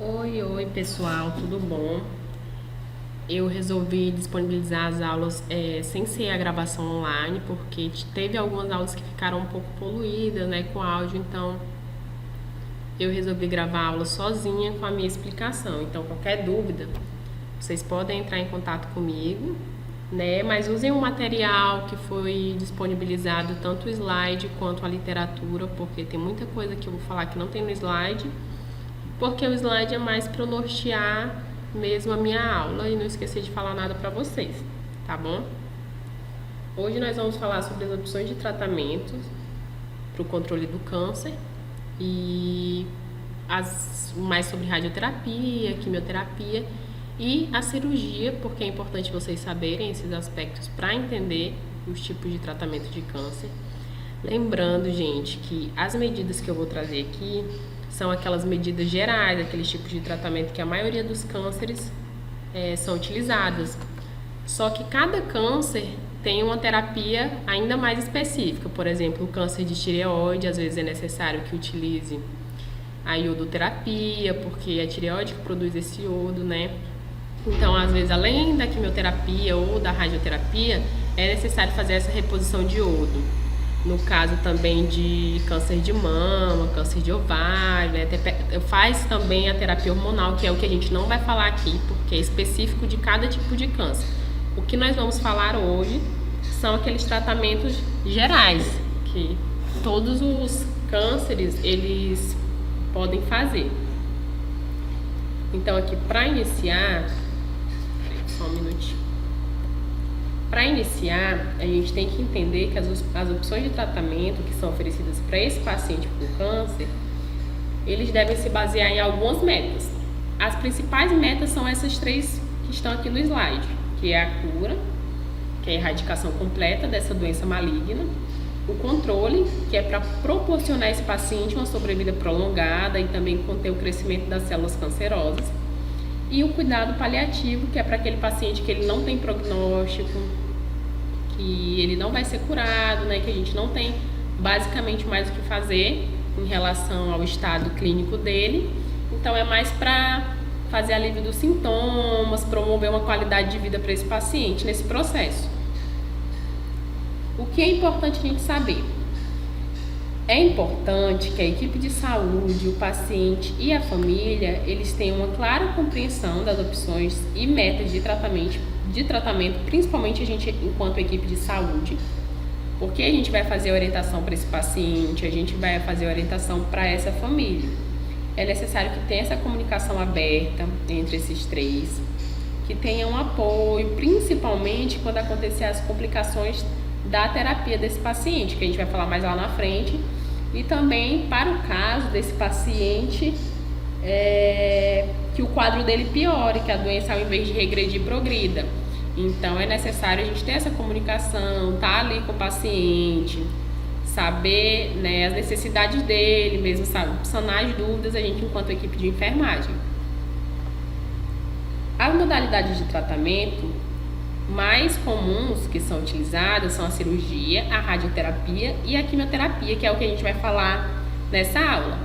Oi, pessoal, tudo bom? Eu resolvi disponibilizar as aulas sem ser a gravação online, porque teve algumas aulas que ficaram um pouco poluídas, né, com áudio, então eu resolvi gravar a aula sozinha com a minha explicação. Então, qualquer dúvida, vocês podem entrar em contato comigo, né? Mas usem o material que foi disponibilizado, tanto o slide quanto a literatura, porque tem muita coisa que eu vou falar que não tem no slide, porque o slide é mais para nortear mesmo a minha aula e não esquecer de falar nada para vocês, tá bom? Hoje nós vamos falar sobre as opções de tratamento para o controle do câncer e mais sobre radioterapia, quimioterapia e a cirurgia, porque é importante vocês saberem esses aspectos para entender os tipos de tratamento de câncer. Lembrando, gente, que as medidas que eu vou trazer aqui são aquelas medidas gerais, aqueles tipos de tratamento que a maioria dos cânceres são utilizadas. Só que cada câncer tem uma terapia ainda mais específica. Por exemplo, o câncer de tireoide, às vezes é necessário que utilize a iodoterapia, porque é a tireoide que produz esse iodo, né? Então, às vezes, além da quimioterapia ou da radioterapia, é necessário fazer essa reposição de iodo. No caso também de câncer de mama, câncer de ovário, né? Faz também a terapia hormonal, que é o que a gente não vai falar aqui, porque é específico de cada tipo de câncer. O que nós vamos falar hoje são aqueles tratamentos gerais, que todos os cânceres, eles podem fazer. Então, aqui, para iniciar, só um minutinho. Para iniciar, a gente tem que entender que as opções de tratamento que são oferecidas para esse paciente com câncer, eles devem se basear em algumas metas. As principais metas são essas três que estão aqui no slide, que é a cura, que é a erradicação completa dessa doença maligna, o controle, que é para proporcionar a esse paciente uma sobrevida prolongada e também conter o crescimento das células cancerosas, e o cuidado paliativo, que é para aquele paciente que ele não tem prognóstico, que ele não vai ser curado, né, que a gente não tem basicamente mais o que fazer em relação ao estado clínico dele. Então é mais para fazer alívio dos sintomas, promover uma qualidade de vida para esse paciente nesse processo. O que é importante a gente saber? É importante que a equipe de saúde, o paciente e a família, eles tenham uma clara compreensão das opções e metas de tratamento, principalmente a gente enquanto equipe de saúde, porque a gente vai fazer a orientação para esse paciente, a gente vai fazer a orientação para essa família. É necessário que tenha essa comunicação aberta entre esses três, que tenha um apoio, principalmente quando acontecer as complicações da terapia desse paciente, que a gente vai falar mais lá na frente, e também para o caso desse paciente que o quadro dele piore, que a doença ao invés de regredir progrida. Então é necessário a gente ter essa comunicação, estar ali com o paciente, saber, né, as necessidades dele mesmo, sabe, sanar as dúvidas a gente enquanto equipe de enfermagem. As modalidades de tratamento mais comuns que são utilizadas são a cirurgia, a radioterapia e a quimioterapia, que é o que a gente vai falar nessa aula.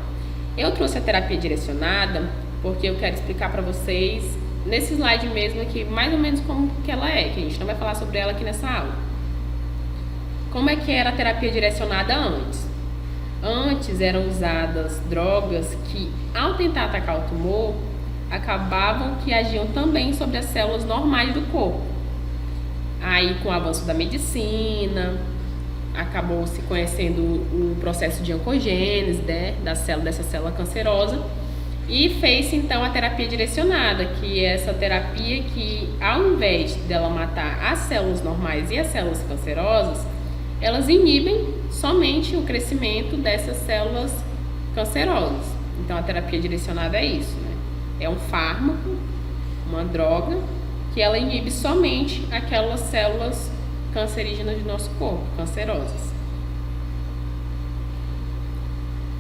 Eu trouxe a terapia direcionada porque eu quero explicar para vocês nesse slide mesmo aqui, mais ou menos como que ela é, que a gente não vai falar sobre ela aqui nessa aula. Como é que era a terapia direcionada antes? Antes eram usadas drogas que, ao tentar atacar o tumor, acabavam que agiam também sobre as células normais do corpo. Aí, com o avanço da medicina, acabou se conhecendo o processo de oncogênese, né, dessa célula cancerosa, e fez-se então a terapia direcionada, que é essa terapia que, ao invés dela matar as células normais e as células cancerosas, elas inibem somente o crescimento dessas células cancerosas. Então, a terapia direcionada é isso, né? É um fármaco, uma droga, que ela inibe somente aquelas células cancerígenas do nosso corpo, cancerosas.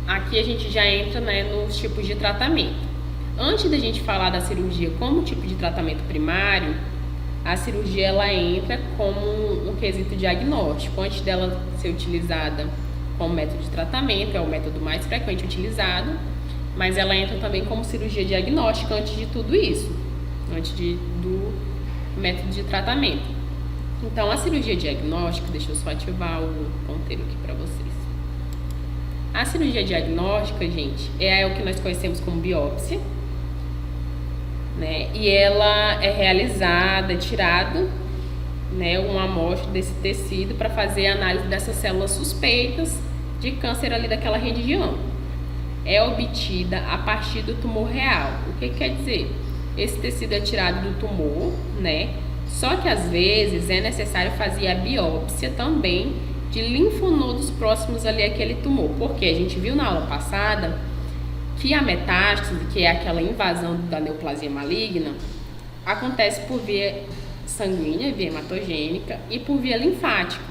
Aqui a gente já entra, né, nos tipos de tratamento. Antes da gente falar da cirurgia como tipo de tratamento primário, a cirurgia ela entra como um quesito diagnóstico. Antes dela ser utilizada como método de tratamento, é o método mais frequente utilizado, mas ela entra também como cirurgia diagnóstica antes de tudo isso, do método de tratamento. Então, a cirurgia diagnóstica, deixa eu só ativar o ponteiro aqui para vocês. A cirurgia diagnóstica, gente, é o que nós conhecemos como biópsia, né? E ela é realizada, tirado, né, uma amostra desse tecido para fazer a análise dessas células suspeitas de câncer ali daquela região. É obtida a partir do tumor real. O que quer dizer? Esse tecido é tirado do tumor, né? Só que às vezes é necessário fazer a biópsia também de linfonodos próximos ali àquele tumor. Porque a gente viu na aula passada que a metástase, que é aquela invasão da neoplasia maligna, acontece por via sanguínea, via hematogênica e por via linfática.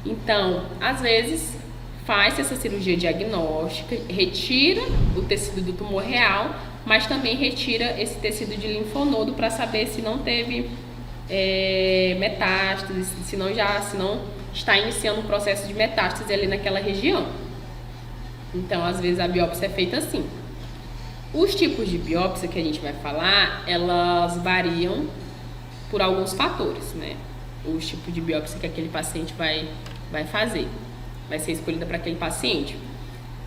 Então, às vezes, faz essa cirurgia diagnóstica, retira o tecido do tumor real, mas também retira esse tecido de linfonodo para saber se não teve metástase, se não está iniciando um processo de metástase ali naquela região. Então, às vezes, a biópsia é feita assim. Os tipos de biópsia que a gente vai falar, elas variam por alguns fatores, né? Os tipos de biópsia que aquele paciente vai fazer, vai ser escolhida para aquele paciente.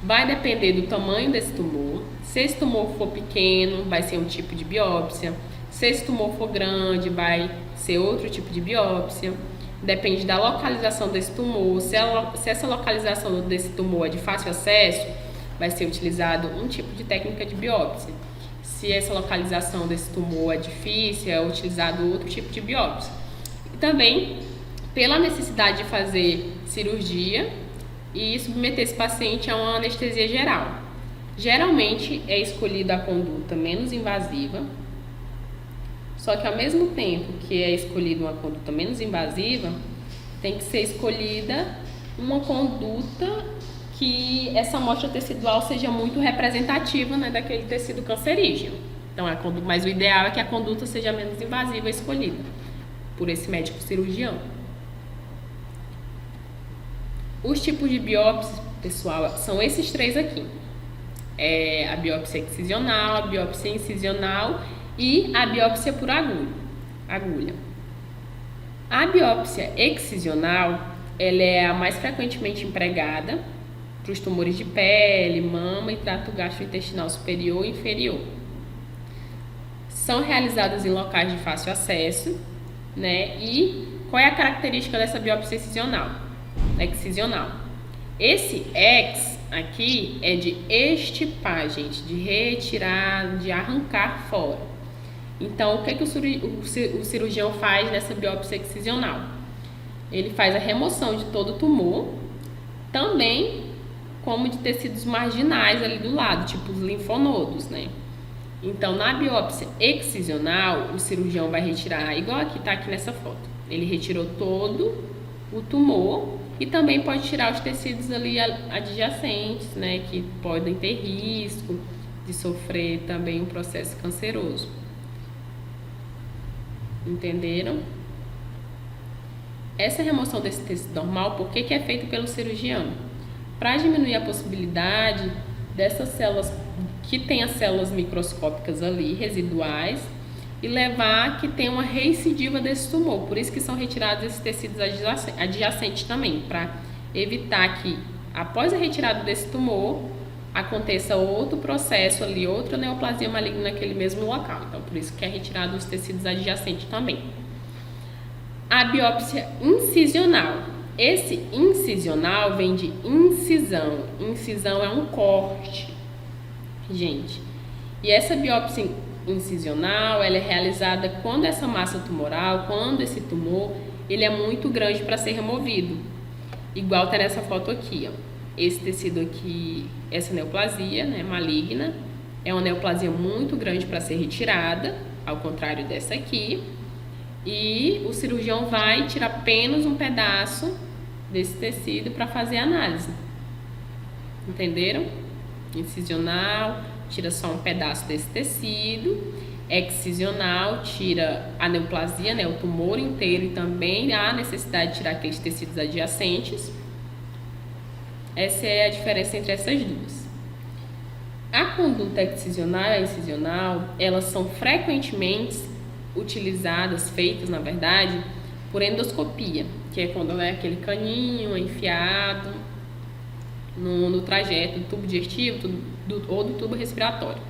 Vai depender do tamanho desse tumor. Se esse tumor for pequeno, vai ser um tipo de biópsia. Se esse tumor for grande, vai ser outro tipo de biópsia. Depende da localização desse tumor. Se essa localização desse tumor é de fácil acesso, vai ser utilizado um tipo de técnica de biópsia. Se essa localização desse tumor é difícil, é utilizado outro tipo de biópsia. E também, pela necessidade de fazer cirurgia e submeter esse paciente a uma anestesia geral. Geralmente é escolhida a conduta menos invasiva, só que ao mesmo tempo que é escolhida uma conduta menos invasiva, tem que ser escolhida uma conduta que essa amostra tecidual seja muito representativa, né, daquele tecido cancerígeno. Então, mas o ideal é que a conduta seja menos invasiva escolhida por esse médico cirurgião. Os tipos de biópsia, pessoal, são esses três aqui. A biópsia excisional, a biópsia incisional e a biópsia por agulha. A biópsia excisional, ela é a mais frequentemente empregada para os tumores de pele, mama e trato gastrointestinal superior e inferior. São realizadas em locais de fácil acesso, né? E qual é a característica dessa biópsia excisional? Esse ex aqui é de extirpar, gente, de retirar, de arrancar fora. Então, o que o cirurgião faz nessa biópsia excisional? Ele faz a remoção de todo o tumor, também como de tecidos marginais ali do lado, tipo os linfonodos, né? Então, na biópsia excisional, o cirurgião vai retirar, igual está aqui nessa foto. Ele retirou todo o tumor e também pode tirar os tecidos ali adjacentes, né? Que podem ter risco de sofrer também um processo canceroso. Entenderam? Essa remoção desse tecido normal, por que é feita pelo cirurgião? Para diminuir a possibilidade dessas células, que tem as células microscópicas ali, residuais, e levar que tenha uma recidiva desse tumor. Por isso que são retirados esses tecidos adjacentes também, para evitar que, após a retirada desse tumor, aconteça outro processo ali, outra neoplasia maligna naquele mesmo local. Então, por isso que é retirado os tecidos adjacentes também. A biópsia incisional. Esse incisional vem de incisão. Incisão é um corte, gente. E essa biópsia incisional, ela é realizada quando essa massa tumoral, quando esse tumor, ele é muito grande para ser removido. Igual tá nessa foto aqui, ó. Esse tecido aqui, essa neoplasia, né, maligna, é uma neoplasia muito grande para ser retirada, ao contrário dessa aqui. E o cirurgião vai tirar apenas um pedaço desse tecido para fazer a análise. Entenderam? Incisional, tira só um pedaço desse tecido. Excisional, tira a neoplasia, né, o tumor inteiro, e também há necessidade de tirar aqueles tecidos adjacentes. Essa é a diferença entre essas duas. A conduta excisional e a incisional, elas são frequentemente utilizadas, feitas na verdade, por endoscopia, que é quando é aquele caninho enfiado no trajeto do tubo digestivo ou do tubo respiratório.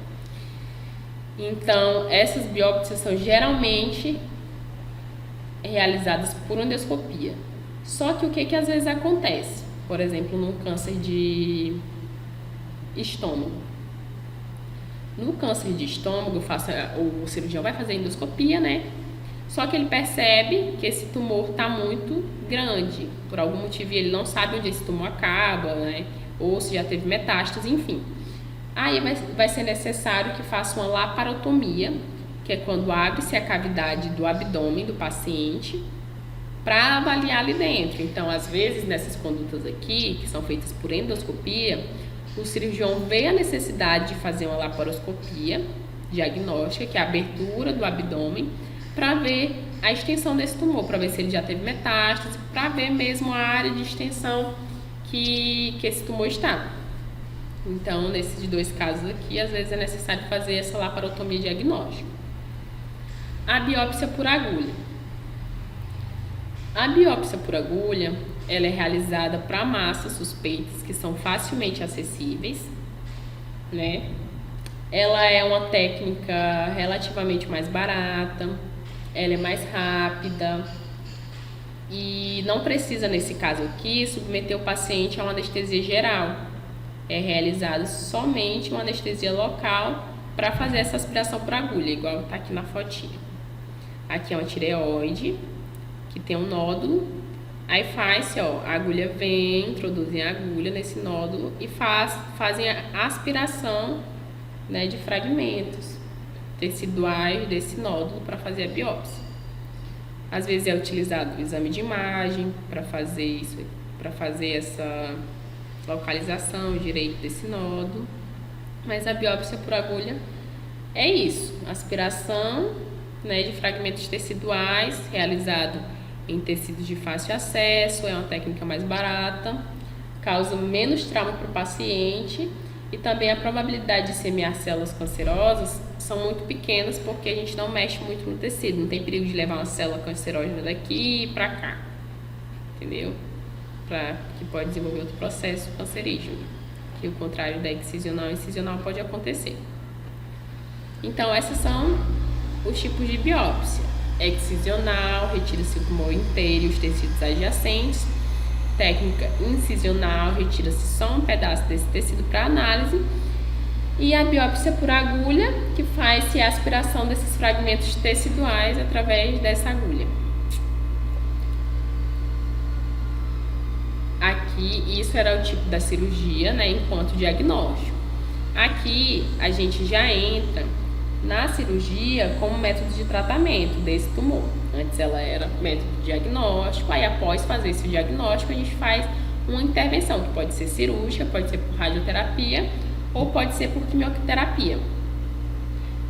Então, essas biópsias são geralmente realizadas por endoscopia. Só que o que às vezes acontece? Por exemplo, no câncer de estômago. No câncer de estômago, o cirurgião vai fazer endoscopia, né? Só que ele percebe que esse tumor está muito grande. Por algum motivo ele não sabe onde esse tumor acaba, né? Ou se já teve metástase, enfim. Aí vai ser necessário que faça uma laparotomia, que é quando abre-se a cavidade do abdômen do paciente para avaliar ali dentro. Então, às vezes, nessas condutas aqui, que são feitas por endoscopia, o cirurgião vê a necessidade de fazer uma laparoscopia diagnóstica, que é a abertura do abdômen, para ver a extensão desse tumor, para ver se ele já teve metástase, para ver mesmo a área de extensão que esse tumor está. Então, nesses dois casos aqui, às vezes é necessário fazer essa laparotomia diagnóstica. A biópsia por agulha. A biópsia por agulha, ela é realizada para massas suspeitas que são facilmente acessíveis, né? Ela é uma técnica relativamente mais barata, ela é mais rápida e não precisa, nesse caso aqui, submeter o paciente a uma anestesia geral. É realizada somente uma anestesia local para fazer essa aspiração por agulha, igual está aqui na fotinha. Aqui é uma tireoide, que tem um nódulo, aí faz-se, ó, a agulha vem, introduzem a agulha nesse nódulo e fazem a aspiração, né, de fragmentos teciduais desse nódulo para fazer a biópsia. Às vezes é utilizado o exame de imagem para fazer isso, para fazer essa localização direito desse nódulo, mas a biópsia por agulha é isso, aspiração, né, de fragmentos teciduais realizado em tecidos de fácil acesso, é uma técnica mais barata, causa menos trauma para o paciente e também a probabilidade de semear células cancerosas são muito pequenas porque a gente não mexe muito no tecido, não tem perigo de levar uma célula cancerógena daqui para cá, entendeu? Que pode desenvolver outro processo cancerígeno, que o contrário da excisional e incisional pode acontecer. Então, esses são os tipos de biópsia. Excisional, retira-se o tumor inteiro e os tecidos adjacentes. Técnica incisional, retira-se só um pedaço desse tecido para análise. E a biópsia por agulha, que faz-se a aspiração desses fragmentos teciduais através dessa agulha. Aqui, isso era o tipo da cirurgia, né, enquanto diagnóstico. Aqui, a gente já entra na cirurgia como método de tratamento desse tumor. Antes ela era método diagnóstico, aí após fazer esse diagnóstico, a gente faz uma intervenção, que pode ser cirúrgica, pode ser por radioterapia ou pode ser por quimioterapia.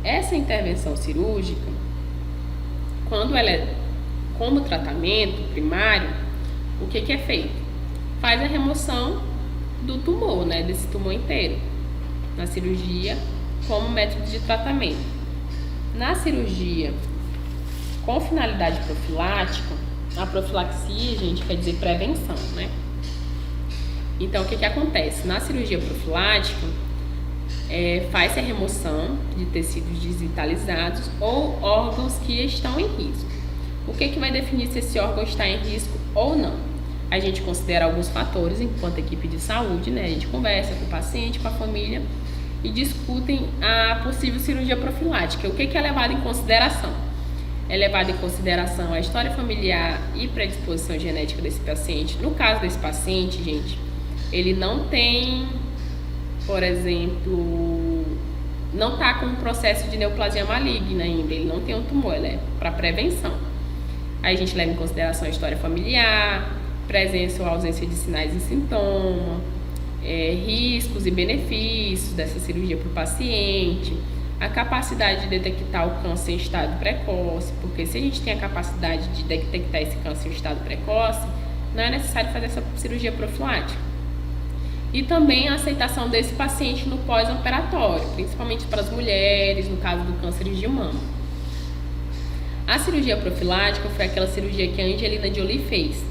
Essa intervenção cirúrgica, quando ela é como tratamento primário, o que é feito? Faz a remoção do tumor, né, desse tumor inteiro, na cirurgia como método de tratamento. Na cirurgia com finalidade profilática, a profilaxia, gente, quer dizer prevenção, né? Então, o que acontece? Na cirurgia profilática, faz-se a remoção de tecidos desvitalizados ou órgãos que estão em risco. O que vai definir se esse órgão está em risco ou não? A gente considera alguns fatores enquanto equipe de saúde, né? A gente conversa com o paciente, com a família e discutem a possível cirurgia profilática. O que é levado em consideração? É levado em consideração a história familiar e predisposição genética desse paciente. No caso desse paciente, gente, ele não tem, por exemplo, não está com um processo de neoplasia maligna ainda, ele não tem um tumor, ela é para prevenção. Aí a gente leva em consideração a história familiar, presença ou ausência de sinais e sintomas, riscos e benefícios dessa cirurgia para o paciente, a capacidade de detectar o câncer em estado precoce, porque se a gente tem a capacidade de detectar esse câncer em estado precoce, não é necessário fazer essa cirurgia profilática. e também a aceitação desse paciente no pós-operatório, principalmente para as mulheres, no caso do câncer de mama. A cirurgia profilática foi aquela cirurgia que a Angelina Jolie fez.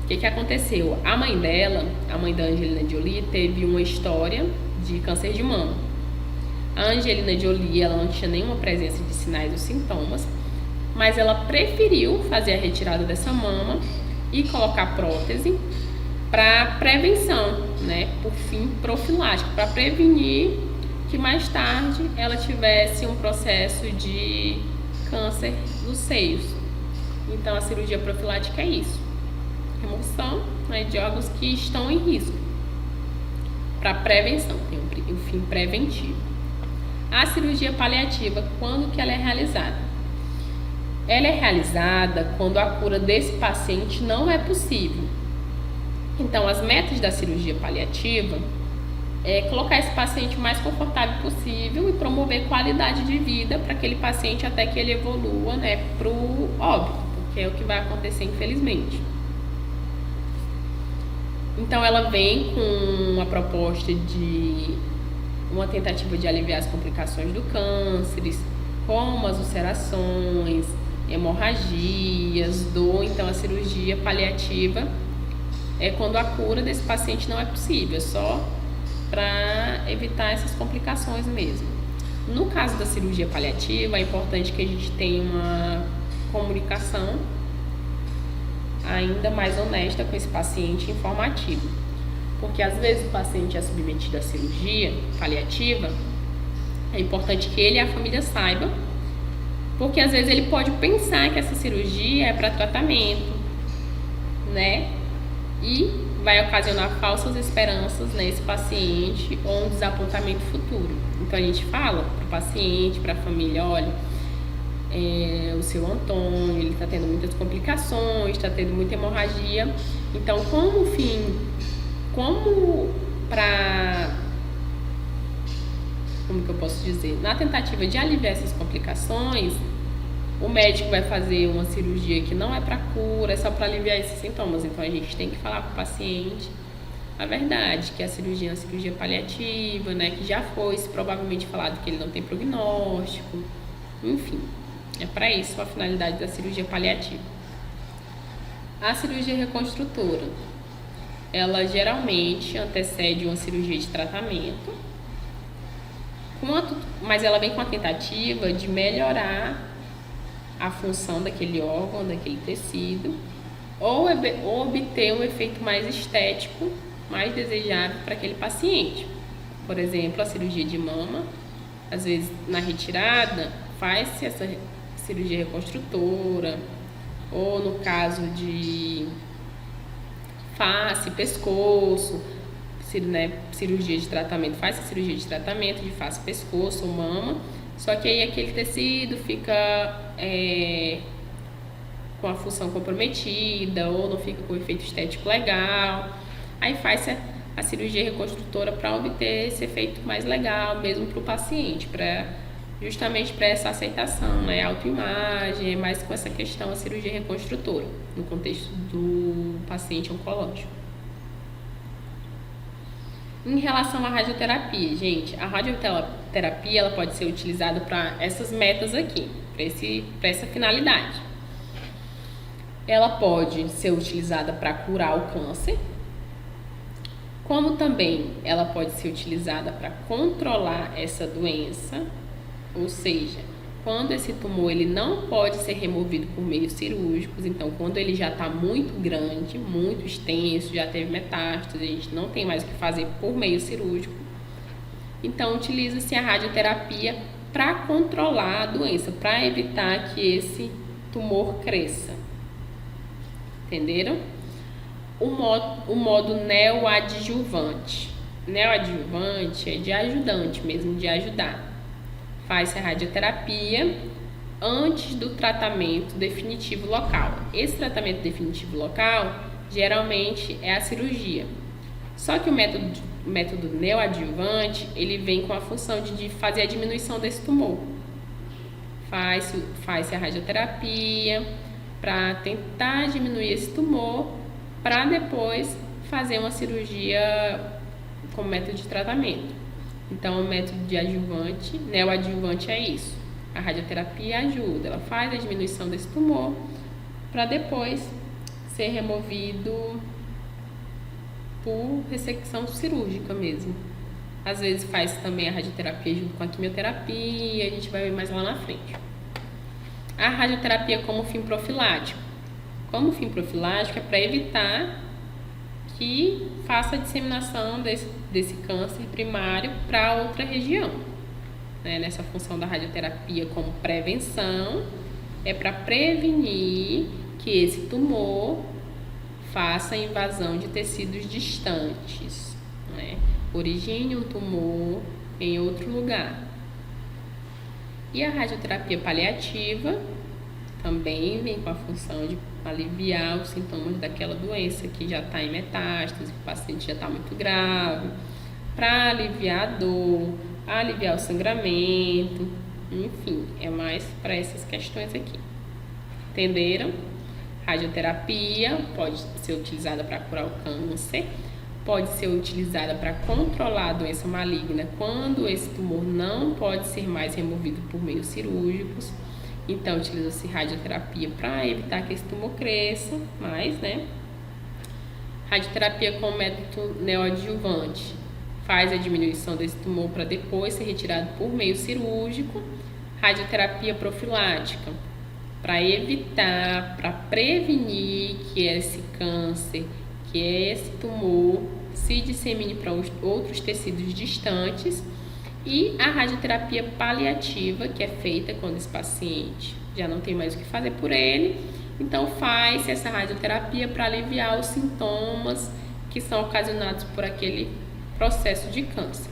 O que aconteceu? A mãe dela, a mãe da Angelina Jolie, teve uma história de câncer de mama. A Angelina Jolie, ela não tinha nenhuma presença de sinais ou sintomas, mas ela preferiu fazer a retirada dessa mama e colocar prótese para prevenção, né, por fim profilático, para prevenir que mais tarde ela tivesse um processo de câncer dos seios. Então a cirurgia profilática é isso, remoção, né, de órgãos que estão em risco, para prevenção, tem o fim preventivo. A cirurgia paliativa, quando que ela é realizada? Ela é realizada quando a cura desse paciente não é possível. Então, as metas da cirurgia paliativa é colocar esse paciente o mais confortável possível e promover qualidade de vida para aquele paciente até que ele evolua, né, para o óbito, porque é o que vai acontecer, infelizmente. Então, ela vem com uma proposta de uma tentativa de aliviar as complicações do câncer, como as ulcerações, hemorragias, dor. Então, a cirurgia paliativa é quando a cura desse paciente não é possível, é só para evitar essas complicações mesmo. No caso da cirurgia paliativa, é importante que a gente tenha uma comunicação ainda mais honesta com esse paciente, informativo. Porque às vezes o paciente é submetido à cirurgia paliativa, é importante que ele e a família saibam, porque às vezes ele pode pensar que essa cirurgia é para tratamento, né? E vai ocasionar falsas esperanças nesse paciente ou um desapontamento futuro. Então a gente fala para o paciente, para a família, olha, o seu Antônio, ele está tendo muitas complicações, está tendo muita hemorragia. Então, como que eu posso dizer? Na tentativa de aliviar essas complicações, o médico vai fazer uma cirurgia que não é para cura, é só para aliviar esses sintomas. Então, a gente tem que falar para o paciente a verdade, que a cirurgia é uma cirurgia paliativa, né? Que já foi provavelmente falado que ele não tem prognóstico. Enfim, é para isso a finalidade da cirurgia paliativa. A cirurgia reconstrutora, ela geralmente antecede uma cirurgia de tratamento, mas ela vem com a tentativa de melhorar a função daquele órgão, daquele tecido, ou obter um efeito mais estético, mais desejável para aquele paciente. Por exemplo, a cirurgia de mama, às vezes na retirada, faz-se essa cirurgia reconstrutora, ou no caso de face, pescoço, né, cirurgia de tratamento, faz-se cirurgia de tratamento de face, pescoço ou mama, só que aí aquele tecido fica com a função comprometida ou não fica com o efeito estético legal. Aí faz a cirurgia reconstrutora para obter esse efeito mais legal mesmo para o paciente, justamente para essa aceitação, né? Autoimagem, mais com essa questão a cirurgia reconstrutora no contexto do paciente oncológico. Em relação à radioterapia, gente, a radioterapia ela pode ser utilizada para essas metas aqui, para essa finalidade. Ela pode ser utilizada para curar o câncer, como também ela pode ser utilizada para controlar essa doença, ou seja, quando esse tumor ele não pode ser removido por meios cirúrgicos, então quando ele já está muito grande, muito extenso, já teve metástase, a gente não tem mais o que fazer por meio cirúrgico, então utiliza-se a radioterapia para controlar a doença, para evitar que esse tumor cresça. Entenderam? O modo neoadjuvante. Neoadjuvante é de ajudante mesmo, de ajudar. Faz-se a radioterapia antes do tratamento definitivo local. Esse tratamento definitivo local, geralmente, é a cirurgia. Só que o método neoadjuvante, ele vem com a função de fazer a diminuição desse tumor. Faz-se a radioterapia para tentar diminuir esse tumor, para depois fazer uma cirurgia como método de tratamento. Então, o método de adjuvante, neoadjuvante é isso. A radioterapia ajuda, ela faz a diminuição desse tumor para depois ser removido por ressecção cirúrgica mesmo. Às vezes faz também a radioterapia junto com a quimioterapia, a gente vai ver mais lá na frente. A radioterapia como fim profilático. Como fim profilático é para evitar que faça a disseminação desse câncer primário para outra região. Nessa função da radioterapia como prevenção, é para prevenir que esse tumor faça invasão de tecidos distantes, origine um tumor em outro lugar. E a radioterapia paliativa também vem com a função de aliviar os sintomas daquela doença que já está em metástase, que o paciente já está muito grave, para aliviar a dor, aliviar o sangramento, enfim, é mais para essas questões aqui. Entenderam? Radioterapia pode ser utilizada para curar o câncer, pode ser utilizada para controlar a doença maligna quando esse tumor não pode ser mais removido por meios cirúrgicos. Então, utiliza-se radioterapia para evitar que esse tumor cresça mais, Radioterapia com método neoadjuvante faz a diminuição desse tumor para depois ser retirado por meio cirúrgico. Radioterapia profilática para evitar, para prevenir que esse câncer, que esse tumor se dissemine para outros tecidos distantes. E a radioterapia paliativa, que é feita quando esse paciente já não tem mais o que fazer por ele, então faz essa radioterapia para aliviar os sintomas que são ocasionados por aquele processo de câncer.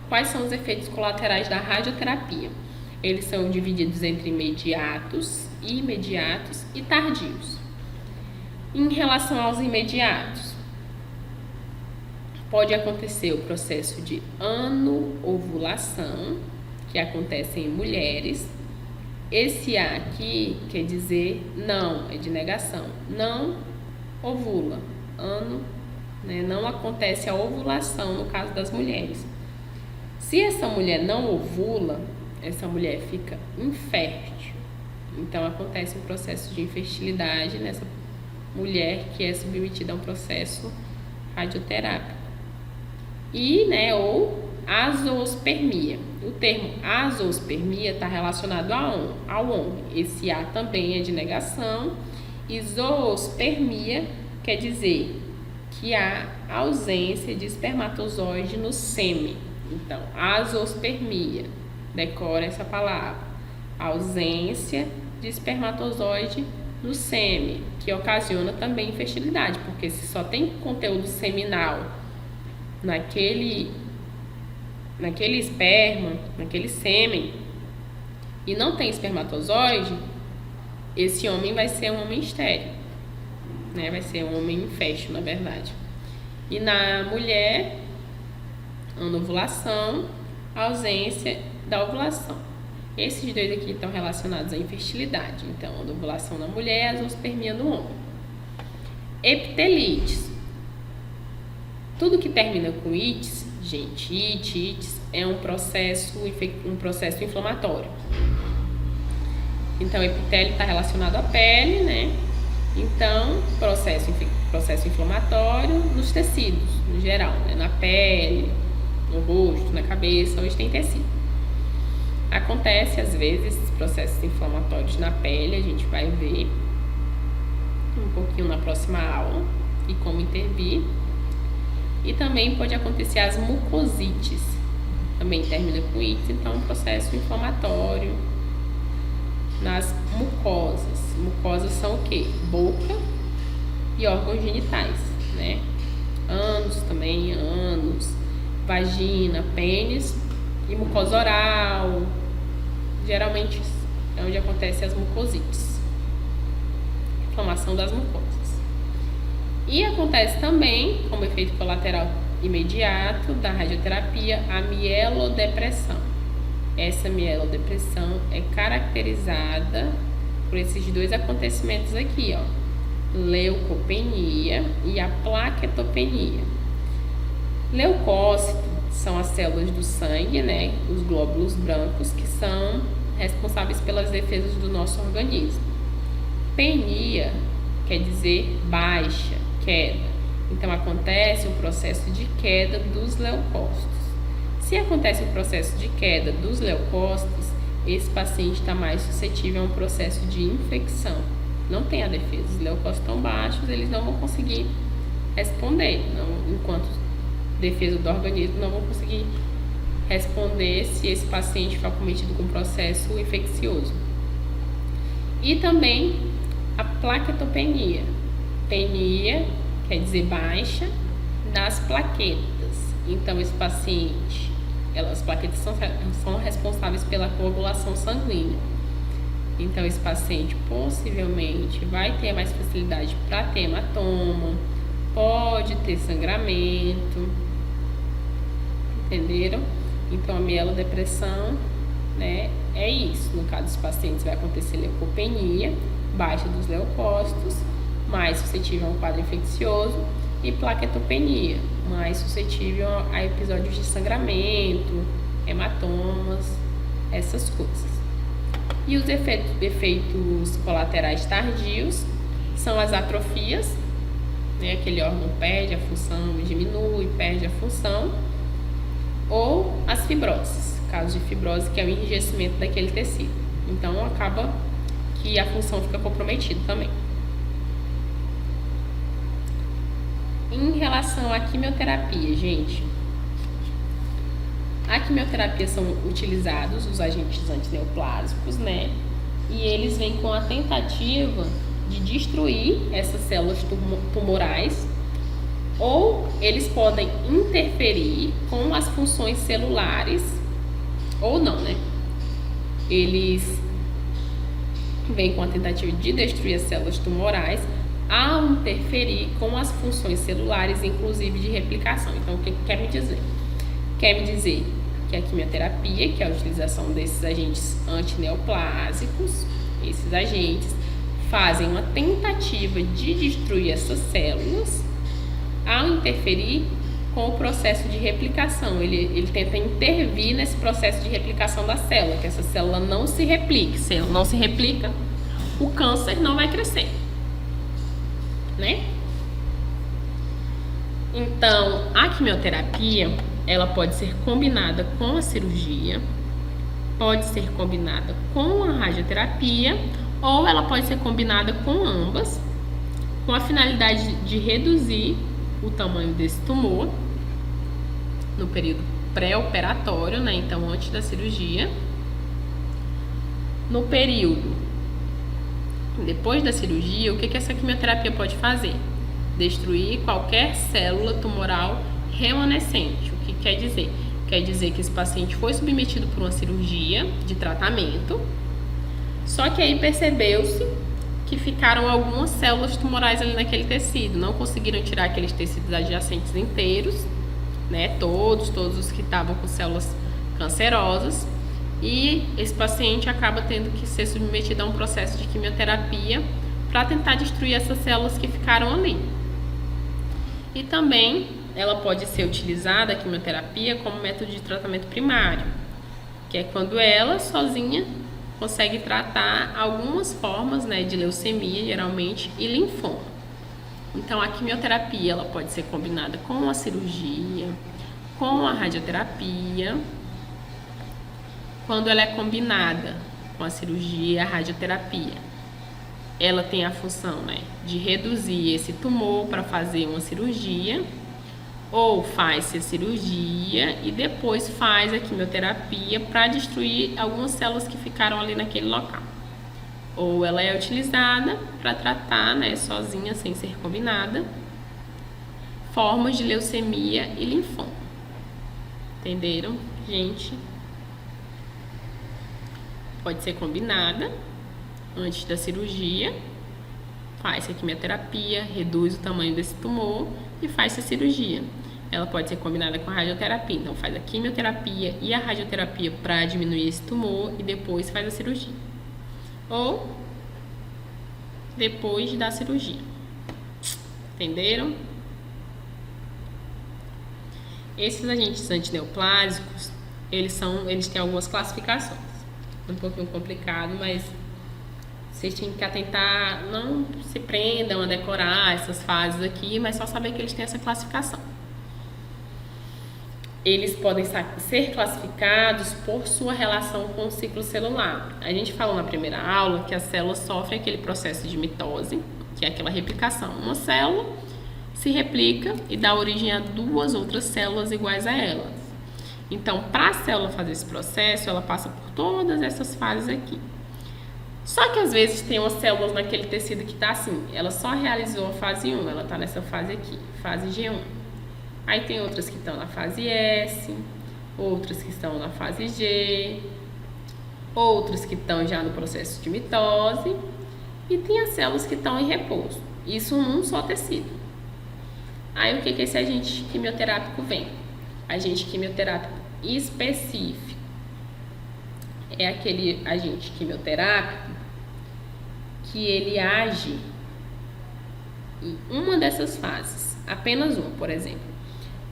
Quais são os efeitos colaterais da radioterapia? Eles são divididos entre imediatos e tardios. Em relação aos imediatos, pode acontecer o processo de anovulação, que acontece em mulheres. Esse A aqui quer dizer não, é de negação. Não ovula. Não acontece a ovulação no caso das mulheres. Se essa mulher não ovula, essa mulher fica infértil. Então acontece um processo de infertilidade nessa mulher que é submetida a um processo radioterápico. Ou azoospermia. O termo azoospermia está relacionado ao homem. Esse A também é de negação. E zoospermia quer dizer que há ausência de espermatozoide no sêmen. Então, azoospermia, decora essa palavra. Ausência de espermatozoide no sêmen, que ocasiona também infertilidade, porque se só tem conteúdo seminal naquele esperma, naquele sêmen, e não tem espermatozoide, esse homem vai ser um homem estéril, vai ser um homem infértil, na verdade. E na mulher, anovulação, ausência da ovulação. Esses dois aqui estão relacionados à infertilidade. Então, anovulação na mulher, azoospermia no homem. Epitelites. Tudo que termina com ites, gente, ites é um processo inflamatório. Então, o epitélio está relacionado à pele, Então, processo inflamatório nos tecidos, no geral, na pele, no rosto, na cabeça, onde tem tecido. Acontece, às vezes, esses processos inflamatórios na pele, a gente vai ver um pouquinho na próxima aula e como intervir. E também pode acontecer as mucosites, também termina com ites, então um processo inflamatório nas mucosas. Mucosas são o quê? Boca e órgãos genitais, Ânus também, vagina, pênis e mucosa oral. Geralmente é onde acontecem as mucosites, inflamação das mucosas. E acontece também, como efeito colateral imediato da radioterapia, a mielodepressão. Essa mielodepressão é caracterizada por esses dois acontecimentos aqui, leucopenia e a plaquetopenia. Leucócito são as células do sangue, né, os glóbulos brancos, que são responsáveis pelas defesas do nosso organismo. Penia quer dizer baixa, queda. Então, acontece o processo de queda dos leucócitos. Se acontece o processo de queda dos leucócitos, esse paciente está mais suscetível a um processo de infecção. Não tem a defesa. Os leucócitos estão baixos, eles não vão conseguir responder. Não, enquanto defesa do organismo, não vão conseguir responder se esse paciente for cometido com processo infeccioso. E também a plaquetopenia. Penia quer dizer baixa das plaquetas. Então, esse paciente, as plaquetas são responsáveis pela coagulação sanguínea. Então, esse paciente possivelmente vai ter mais facilidade para ter hematoma, pode ter sangramento, entenderam? Então, a mielodepressão, né, é isso. No caso dos pacientes, vai acontecer leucopenia, baixa dos leucócitos, mais suscetível a um quadro infeccioso, e plaquetopenia, mais suscetível a episódios de sangramento, hematomas, essas coisas. E os efeitos colaterais tardios são as atrofias, né, aquele órgão perde a função, diminui, perde a função, ou as fibroses, caso de fibrose, que é o enrijecimento daquele tecido. Então, acaba que a função fica comprometida também. Em relação à quimioterapia, gente, a quimioterapia são utilizados os agentes antineoplásicos, né? E eles vêm com a tentativa de destruir essas células tumorais, ou eles podem interferir com as funções celulares, ou não, né? Eles vêm com a tentativa de destruir as células tumorais, ao interferir com as funções celulares, inclusive de replicação. Então, o que quer me dizer? Quer me dizer que a quimioterapia, que é a utilização desses agentes antineoplásicos, esses agentes fazem uma tentativa de destruir essas células ao interferir com o processo de replicação. Ele tenta intervir nesse processo de replicação da célula, que essa célula não se replique. Se ela não se replica, o câncer não vai crescer, né? Então, a quimioterapia, ela pode ser combinada com a cirurgia, pode ser combinada com a radioterapia, ou ela pode ser combinada com ambas, com a finalidade de reduzir o tamanho desse tumor no período pré-operatório, né? Então, antes da cirurgia. No período depois da cirurgia, o que essa quimioterapia pode fazer? Destruir qualquer célula tumoral remanescente. O que quer dizer? Quer dizer que esse paciente foi submetido por uma cirurgia de tratamento, só que aí percebeu-se que ficaram algumas células tumorais ali naquele tecido, não conseguiram tirar aqueles tecidos adjacentes inteiros, né? Todos os que estavam com células cancerosas. E esse paciente acaba tendo que ser submetido a um processo de quimioterapia para tentar destruir essas células que ficaram ali. E também ela pode ser utilizada, a quimioterapia, como método de tratamento primário, que é quando ela sozinha consegue tratar algumas formas, né, de leucemia, geralmente, e linfoma. Então, a quimioterapia ela pode ser combinada com a cirurgia, com a radioterapia. Quando ela é combinada com a cirurgia e a radioterapia, ela tem a função, né, de reduzir esse tumor para fazer uma cirurgia, ou faz-se a cirurgia e depois faz a quimioterapia para destruir algumas células que ficaram ali naquele local. Ou ela é utilizada para tratar, né, sozinha, sem ser combinada, formas de leucemia e linfoma. Entenderam, gente? Pode ser combinada antes da cirurgia, faz a quimioterapia, reduz o tamanho desse tumor e faz a cirurgia. Ela pode ser combinada com a radioterapia, então faz a quimioterapia e a radioterapia para diminuir esse tumor e depois faz a cirurgia. Ou depois da cirurgia. Entenderam? Esses agentes antineoplásicos, eles têm algumas classificações. Um pouquinho complicado, mas vocês têm que atentar, não se prendam a decorar essas fases aqui, mas só saber que eles têm essa classificação. Eles podem ser classificados por sua relação com o ciclo celular. A gente falou na primeira aula que as células sofrem aquele processo de mitose, que é aquela replicação. Uma célula se replica e dá origem a duas outras células iguais a elas. Então, para a célula fazer esse processo, ela passa por todas essas fases aqui. Só que às vezes tem umas células naquele tecido que está assim, ela só realizou a fase 1, ela está nessa fase aqui, fase G1. Aí tem outras que estão na fase S, outras que estão na fase G, outras que estão já no processo de mitose e tem as células que estão em repouso. Isso num só tecido. Aí o que esse agente quimioterápico vem? Agente quimioterápico específico. É aquele agente quimioterápico que ele age em uma dessas fases, apenas uma, por exemplo.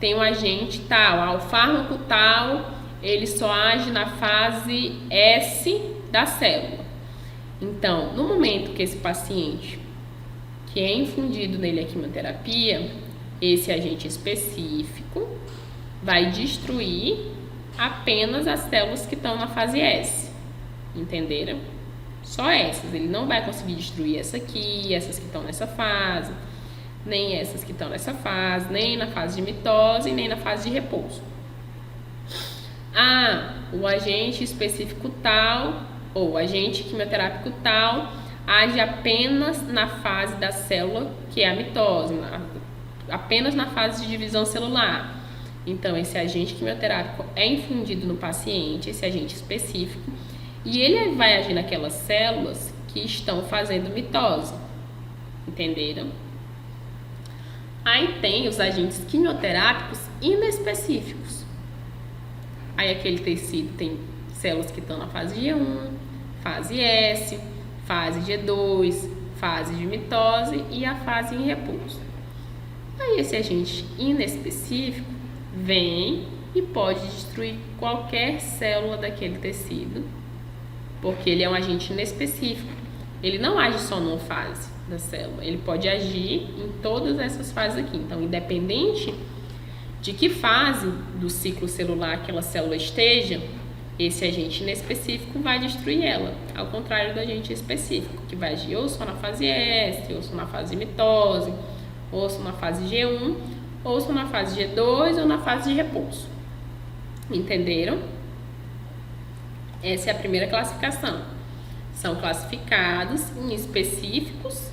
Tem um agente tal, o fármaco tal, ele só age na fase S da célula. Então, no momento que esse paciente, que é infundido nele a quimioterapia, esse agente específico vai destruir apenas as células que estão na fase S. Entenderam? Só essas. Ele não vai conseguir destruir essa aqui, essas que estão nessa fase, nem essas que estão nessa fase, nem na fase de mitose, nem na fase de repouso. O agente específico tal, ou o agente quimioterápico tal, age apenas na fase da célula, que é a mitose, apenas na fase de divisão celular. Então, esse agente quimioterápico é infundido no paciente, esse agente específico, e ele vai agir naquelas células que estão fazendo mitose. Entenderam? Aí tem os agentes quimioterápicos inespecíficos. Aí aquele tecido tem células que estão na fase G1, fase S, fase G2, fase de mitose e a fase em repouso. Aí esse agente inespecífico vem e pode destruir qualquer célula daquele tecido, porque ele é um agente inespecífico. Ele não age só numa fase da célula, ele pode agir em todas essas fases aqui. Então, independente de que fase do ciclo celular aquela célula esteja, esse agente inespecífico vai destruir ela, ao contrário do agente específico, que vai agir ou só na fase S, ou só na fase de mitose, ou só na fase G1, ou só na fase G2 ou na fase de repouso. Entenderam? Essa é a primeira classificação. São classificados em específicos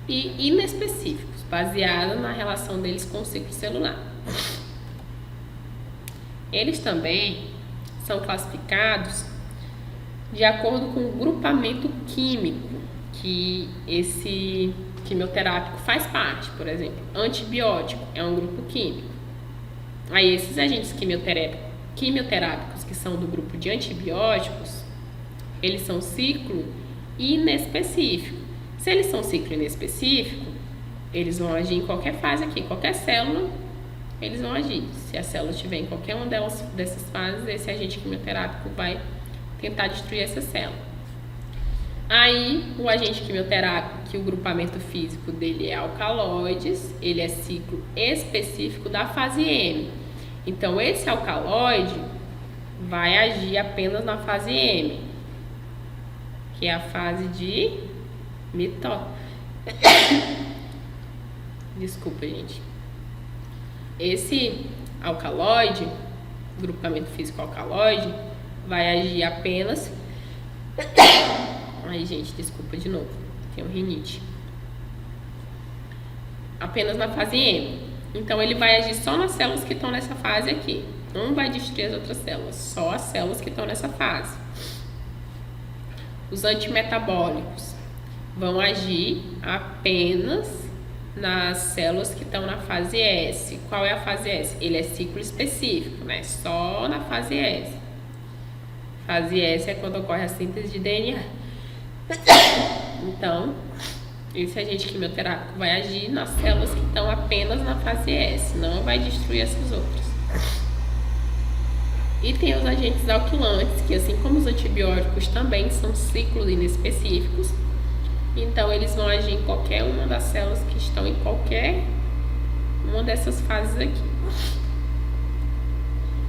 e inespecíficos, baseado na relação deles com o ciclo celular. Eles também são classificados de acordo com o grupamento químico que esse quimioterápico faz parte. Por exemplo, antibiótico é um grupo químico. Aí esses agentes quimioterápicos que são do grupo de antibióticos, eles são ciclo inespecífico. Se eles são ciclo inespecífico, eles vão agir em qualquer fase aqui, qualquer célula, eles vão agir. Se a célula estiver em qualquer uma dessas fases, esse agente quimioterápico vai tentar destruir essa célula. Aí, o agente quimioterápico, que o grupamento físico dele é alcaloides, ele é ciclo específico da fase M. Então, esse alcaloide vai agir apenas na fase M, que é a fase de mitose. Desculpa, gente. Esse alcaloide, grupamento físico alcaloide, vai agir apenas... Ai, gente, desculpa de novo. Tenho rinite. Apenas na fase M. Então, ele vai agir só nas células que estão nessa fase aqui. Não vai destruir as outras células, só as células que estão nessa fase. Os antimetabólicos vão agir apenas nas células que estão na fase S. Qual é a fase S? Ele é ciclo específico, né? Só na fase S. Fase S é quando ocorre a síntese de DNA. Então, Esse agente quimioterápico vai agir nas células que estão apenas na fase S, não vai destruir essas outras. E tem os agentes alquilantes, que assim como os antibióticos também são ciclos inespecíficos, então eles vão agir em qualquer uma das células que estão em qualquer uma dessas fases aqui.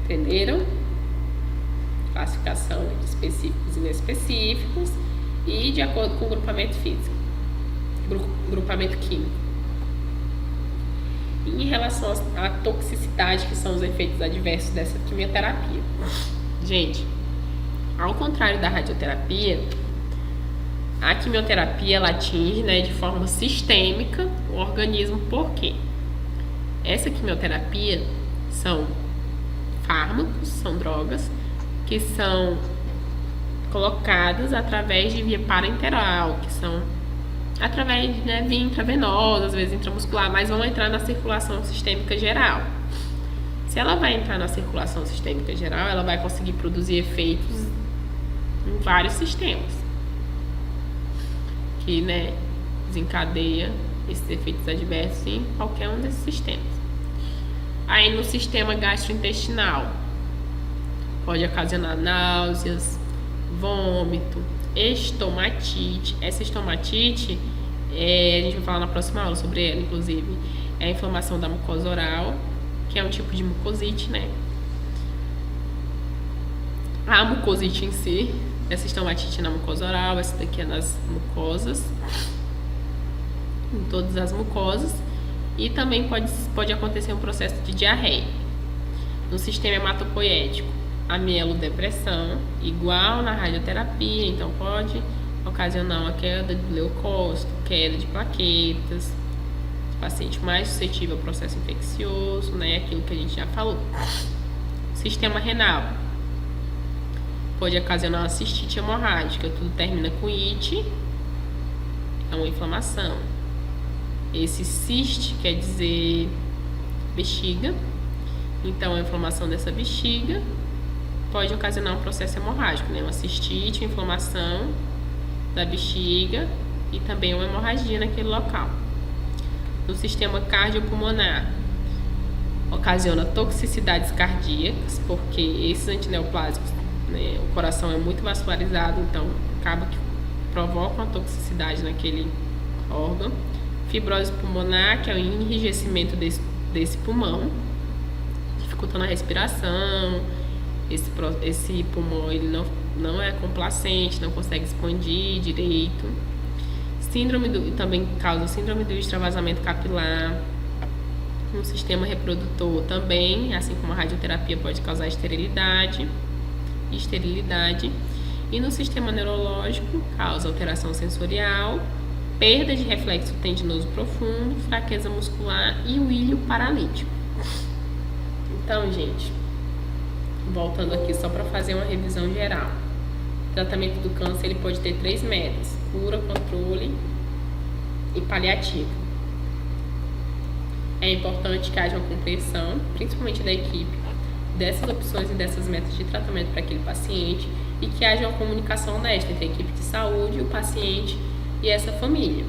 Entenderam? Classificação de específicos e inespecíficos e de acordo com o grupamento físico, grupamento químico. E em relação à toxicidade, que são os efeitos adversos dessa quimioterapia. Gente, ao contrário da radioterapia, a quimioterapia ela atinge, né, de forma sistêmica o organismo. Por quê? Essa quimioterapia são fármacos, são drogas que são colocadas através de via parenteral, que são através de via intravenosa, às vezes intramuscular, mas vão entrar na circulação sistêmica geral. Se ela vai entrar na circulação sistêmica geral, ela vai conseguir produzir efeitos em vários sistemas, que desencadeia esses efeitos adversos em qualquer um desses sistemas. Aí no sistema gastrointestinal, pode ocasionar náuseas, vômito, estomatite. Essa estomatite, a gente vai falar na próxima aula sobre ela, inclusive, é a inflamação da mucosa oral, que é um tipo de mucosite, A mucosite em si, essa estomatite na mucosa oral, essa daqui é nas mucosas, em todas as mucosas, e também pode acontecer um processo de diarreia. No sistema hematopoético, a mielodepressão, igual na radioterapia, então pode ocasionar uma queda de leucócito, queda de plaquetas, paciente mais suscetível ao processo infeccioso, aquilo que a gente já falou. Sistema renal, pode ocasionar uma cistite hemorrágica, tudo termina com it, é uma inflamação. Esse ciste quer dizer bexiga, então a inflamação dessa bexiga pode ocasionar um processo hemorrágico, uma cistite, inflamação da bexiga e também uma hemorragia naquele local. No sistema cardiopulmonar, ocasiona toxicidades cardíacas, porque esses antineoplásicos, o coração é muito vascularizado, então acaba que provocam a toxicidade naquele órgão. Fibrose pulmonar, que é o enrijecimento desse pulmão, dificultando a respiração. Esse pulmão ele não é complacente, não consegue expandir direito. Também causa síndrome do extravasamento capilar. No sistema reprodutor também, assim como a radioterapia pode causar esterilidade. E no sistema neurológico causa alteração sensorial, perda de reflexo tendinoso profundo, fraqueza muscular e o ilho paralítico. Então, gente, voltando aqui só para fazer uma revisão geral. O tratamento do câncer ele pode ter 3 metas: cura, controle e paliativo. É importante que haja uma compreensão, principalmente da equipe, dessas opções e dessas metas de tratamento para aquele paciente e que haja uma comunicação honesta entre a equipe de saúde, o paciente e essa família.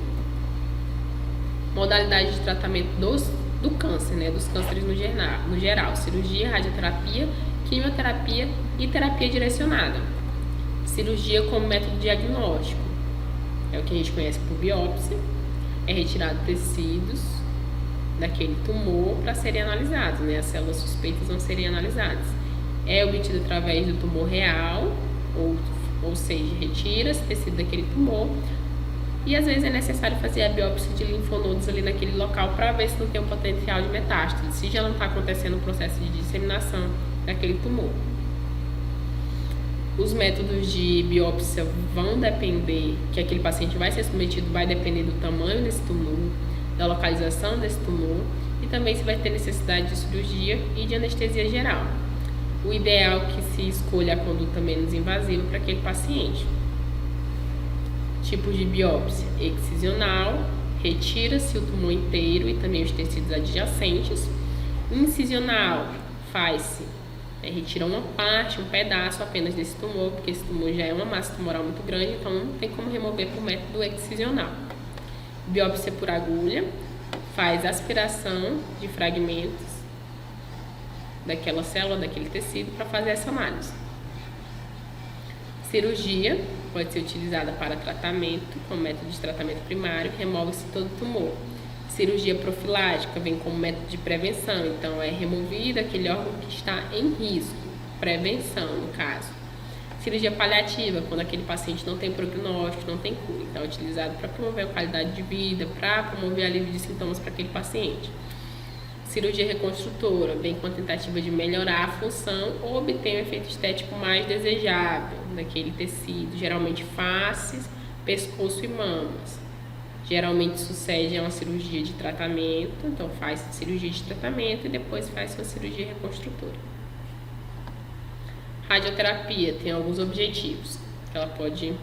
Modalidade de tratamento do câncer, dos cânceres no geral: cirurgia, radioterapia, quimioterapia e terapia direcionada. Cirurgia como método diagnóstico é o que a gente conhece por biópsia, é retirado tecidos daquele tumor para serem analisados, as células suspeitas vão serem analisadas. É obtido através do tumor real, ou seja, retira-se tecido daquele tumor. E às vezes é necessário fazer a biópsia de linfonodos ali naquele local para ver se não tem um potencial de metástase, se já não está acontecendo o processo de disseminação daquele tumor. Os métodos de biópsia vão depender, que aquele paciente vai ser submetido, vai depender do tamanho desse tumor, da localização desse tumor e também se vai ter necessidade de cirurgia e de anestesia geral. O ideal é que se escolha a conduta menos invasiva para aquele paciente. Tipos de biópsia: excisional, retira-se o tumor inteiro e também os tecidos adjacentes. Incisional, retira uma parte, um pedaço apenas desse tumor, porque esse tumor já é uma massa tumoral muito grande, então não tem como remover por método excisional. Biópsia por agulha, faz aspiração de fragmentos daquela célula, daquele tecido, para fazer essa análise. Cirurgia pode ser utilizada para tratamento, como método de tratamento primário, remove-se todo o tumor. Cirurgia profilática vem como método de prevenção, então é removido aquele órgão que está em risco, prevenção no caso. Cirurgia paliativa, quando aquele paciente não tem prognóstico, não tem cura, então é utilizado para promover a qualidade de vida, para promover alívio de sintomas para aquele paciente. Cirurgia reconstrutora, vem com a tentativa de melhorar a função ou obter um efeito estético mais desejável daquele tecido, geralmente faces, pescoço e mamas. Geralmente sucede a uma cirurgia de tratamento, então faz cirurgia de tratamento e depois faz uma cirurgia reconstrutora. Radioterapia tem alguns objetivos que ela pode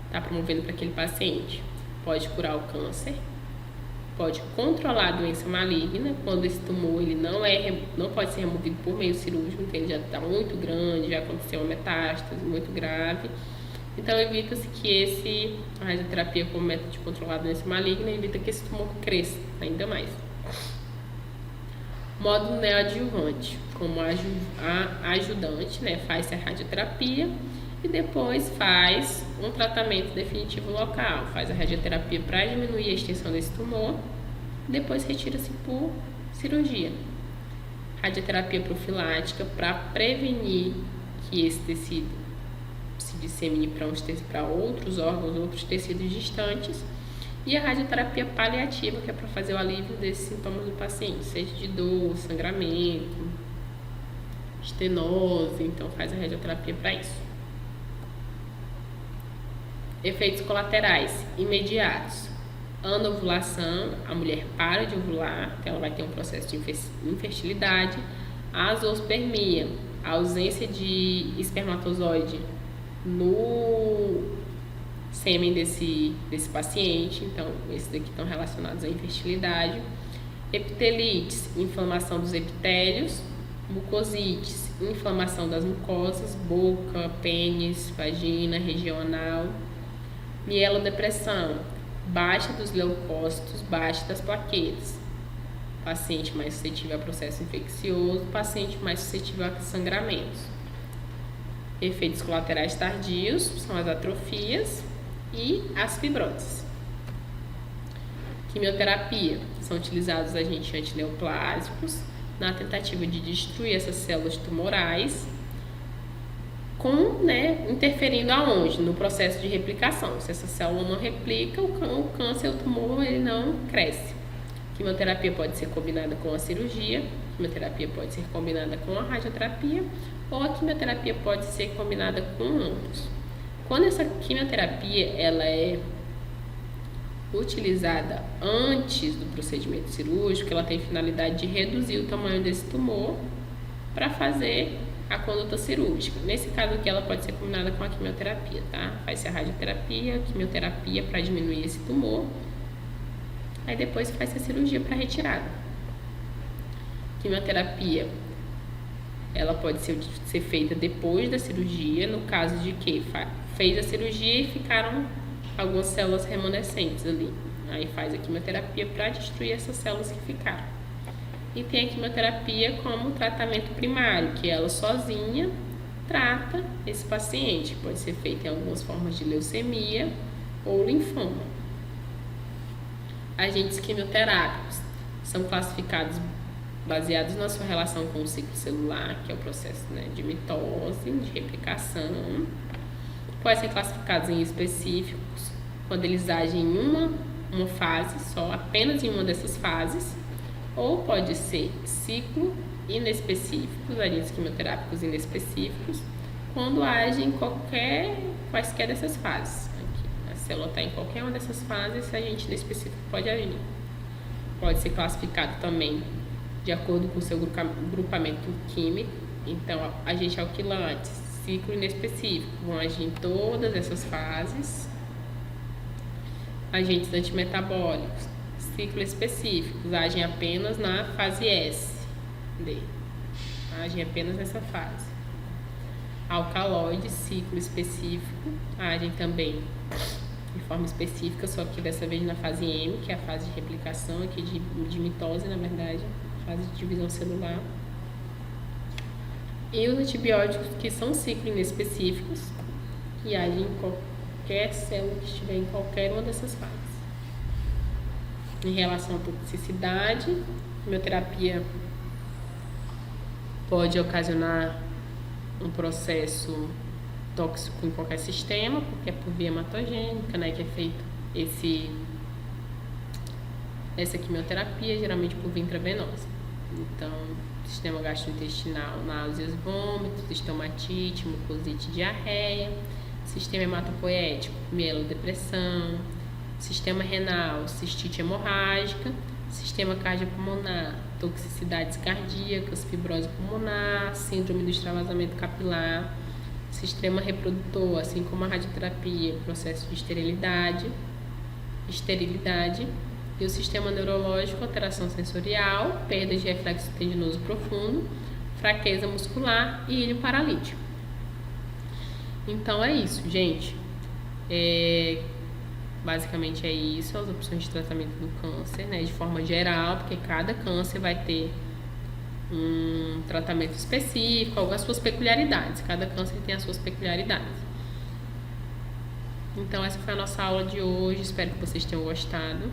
estar promovendo para aquele paciente. Pode curar o câncer, pode controlar a doença maligna, quando esse tumor ele não pode ser removido por meio cirúrgico, então ele já está muito grande, já aconteceu uma metástase muito grave. Então evita-se que a radioterapia como método de controlar a doença maligna evita que esse tumor cresça ainda mais. Modo neoadjuvante, como ajudante, faz-se a radioterapia e depois faz um tratamento definitivo local. Faz a radioterapia para diminuir a extensão desse tumor, depois retira-se por cirurgia. Radioterapia profilática para prevenir que esse tecido se dissemine para outros órgãos, outros tecidos distantes. E a radioterapia paliativa, que é para fazer o alívio desses sintomas do paciente, seja de dor, sangramento, estenose, então faz a radioterapia para isso. Efeitos colaterais imediatos. Anovulação, a mulher para de ovular, então ela vai ter um processo de infertilidade. A azoospermia, a ausência de espermatozoide no sêmen desse paciente, então esses daqui estão relacionados à infertilidade. Epitelites, inflamação dos epitélios. Mucosites, inflamação das mucosas, boca, pênis, vagina, região anal. Mielodepressão, baixa dos leucócitos, baixa das plaquetas. Paciente mais suscetível a processo infeccioso, paciente mais suscetível a sangramentos. Efeitos colaterais tardios são as atrofias e as fibroses. Quimioterapia, são utilizados agentes antineoplásicos na tentativa de destruir essas células tumorais, interferindo aonde? No processo de replicação. Se essa célula não replica, o câncer, o tumor, ele não cresce. Quimioterapia pode ser combinada com a cirurgia, quimioterapia pode ser combinada com a radioterapia, ou a quimioterapia pode ser combinada com ambos. Quando essa quimioterapia ela é utilizada antes do procedimento cirúrgico, ela tem finalidade de reduzir o tamanho desse tumor para fazer a conduta cirúrgica. Nesse caso aqui, ela pode ser combinada com a quimioterapia, tá? Faz-se a radioterapia, a quimioterapia para diminuir esse tumor, aí depois faz a cirurgia para retirada. Quimioterapia, ela pode ser feita depois da cirurgia, no caso de que fez a cirurgia e ficaram algumas células remanescentes ali. Aí faz a quimioterapia para destruir essas células que ficaram. E tem a quimioterapia como tratamento primário, que ela sozinha trata esse paciente. Pode ser feita em algumas formas de leucemia ou linfoma. Agentes quimioterápicos são classificados baseados na sua relação com o ciclo celular, que é o processo de mitose, de replicação. Podem ser classificados em específicos, quando eles agem em uma fase só, apenas em uma dessas fases, ou pode ser ciclo inespecíficos, agentes quimioterápicos inespecíficos, quando agem em quaisquer dessas fases. Aqui, a célula está em qualquer uma dessas fases, esse agente inespecífico pode agir. Pode ser classificado também de acordo com o seu grupamento químico, então agente alquilantes, ciclo inespecífico, vão agir em todas essas fases. Agentes antimetabólicos, ciclo específicos, agem apenas na fase S, D. Agem apenas nessa fase. Alcaloides, ciclo específico, agem também de forma específica, só que dessa vez na fase M, que é a fase de replicação aqui de mitose, na verdade, fase de divisão celular. E os antibióticos que são ciclo inespecíficos, que agem em qualquer célula que estiver em qualquer uma dessas fases. Em relação à toxicidade, a quimioterapia pode ocasionar um processo tóxico em qualquer sistema, porque é por via hematogênica, né, que é feito essa quimioterapia, geralmente por via intravenosa. Então, sistema gastrointestinal, náuseas, vômitos, estomatite, mucosite, diarreia, sistema hematopoético, mielodepressão, sistema renal, cistite hemorrágica, sistema cardiopulmonar, toxicidades cardíacas, fibrose pulmonar, síndrome do extravasamento capilar, sistema reprodutor, assim como a radioterapia, processo de esterilidade, e o sistema neurológico, alteração sensorial, perda de reflexo tendinoso profundo, fraqueza muscular e ilho paralítico. Então é isso, gente. Basicamente é isso, as opções de tratamento do câncer, né, de forma geral, porque cada câncer vai ter um tratamento específico, as suas peculiaridades. Cada câncer tem as suas peculiaridades. Então essa foi a nossa aula de hoje, espero que vocês tenham gostado.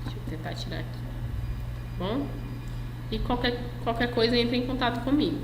Deixa eu tentar tirar aqui, tá bom? E qualquer coisa, entre em contato comigo.